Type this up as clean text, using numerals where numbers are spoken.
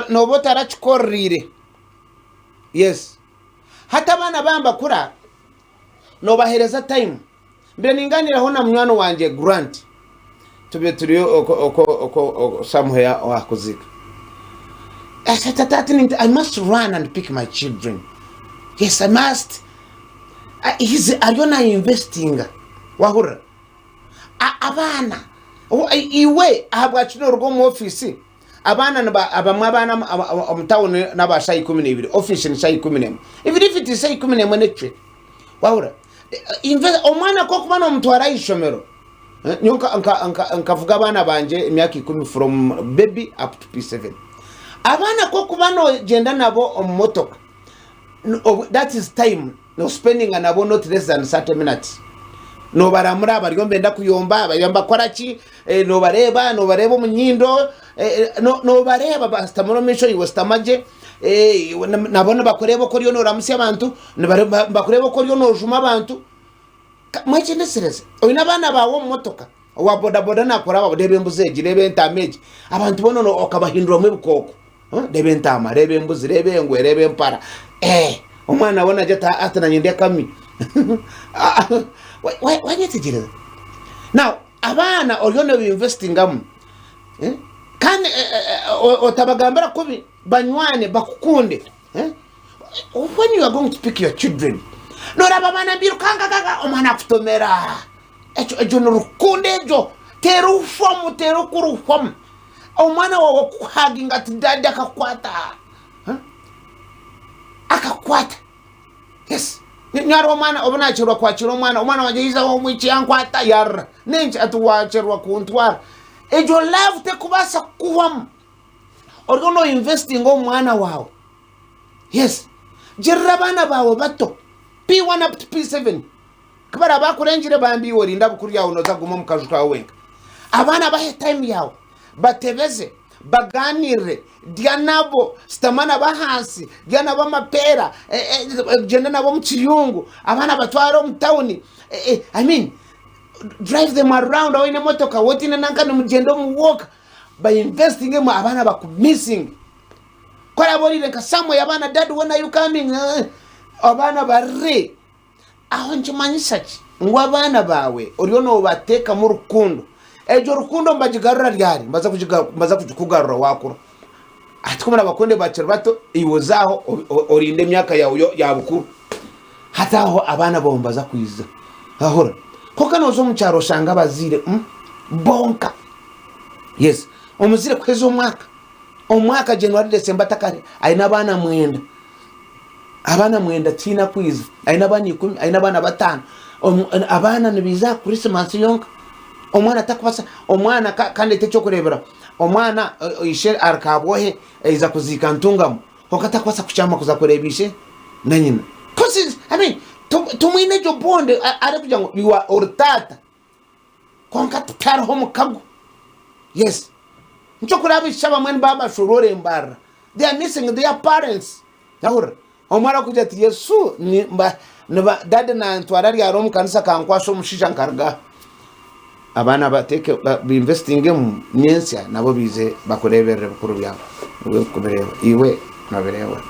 nobo tarachikorrire. Yes, hata abana bamba kura nobahereza time. Mbere ninganiraho na mwana wanje Grant tube turiyo oko somewhere wakuzika. I said, I must run and pick my children. Yes, I must. Are you not investing? Wahura. Abana. Iwe, ahabwa chino rugo mu office. Abana abamabana omtawo naba shayi 12. Office ni shayi 10. Even if it is shayi 10 netwe. Wahura. Invest omwana ko kubana omutwara ishomero. Nyonka nkavuga abana banje imyaka 10 from baby up to P7. Abana ko kubano genda nabo omotoka. That is time. No spending anabo not less than 30 minutes. No baramura bari mbenda kuyomba bayamba kwarachi no bareba munyindo no bareba bastamoro misho iwostamaje nabona bakoreba ko ryo no ramsi abantu bakoreba ko ryo no juma abantu mwache nesereze oyina bana bawo motoka wa boda nakora babodebe mbuze girebe ntameje abantu bono no okabahindura mu bukoko debe ntama rebe mbuzi rebe ngwe rebe mpara omwana wona jeta atananye ndekami why yetijira now abana olyono investing am kan otabagambira kubi banywane bakukunde when you are going to pick your children no raba bana biru kanga omwana kutomera ejo no rukunde ejo teru kuru fomu omwana wawe kuhaginga tidada akakwata yes nyaro omwana obona chirwa kwachira omwana wajeyiza omwichi yankwata yar nenchi atuwachirwa kuntwara ejo love te kubasa kuwam orgono investing omwana wawe yes jirabana bawe bato P1 up to P7 kubara bakurengire bambi worinda bukuru yawe noza guma mukajuka wenga abana bahe time yawe batebeze baganire dianabo stamana bahansi dianabo mapera genda nabo mchiyungu abana batwaro mtawni I mean drive them around awine motoka woti nanka mugendo muwoka by investing mu abana baku missing kora borire kasamwe abana dad when are you coming abana bare aho nchimanyisaki ngo abana bawe oryono bateka mu rukundo ejo rukundo mbajigarura ryari mbaza kugarura wakura atikumana bakonde bacero bato iwozaho orinde myaka yawo ya bukuru hataho abana bombaza kwiza ahora koka nozo mucyaro shanga Abazaire bonka yes omuzire kwezo omwaka January December takare aina abana mwenda tina kwiza aina abana 10 aina abana 5 abana nibiza Christmas yonka omwana takubasa omwana kandi techo kurebera omwana ishe arkabohe iza kuzika ntungamo okata kwasa kuchama kuza kurebishe na nyina cause I mean tumwine jo bonde are kujango biwa ortata konka tar homo kagu yes ncho kurabisha bamwe baba shorore mbara they are missing their parents yahura omwana kujati Yesu ni mba dade na ntwarari ya romu kanisa kankwaso mushisha nkarga abana bateke investing mu nyensia nabo bize bakurebere bukuru byabo Okumbireeba iwe naberewa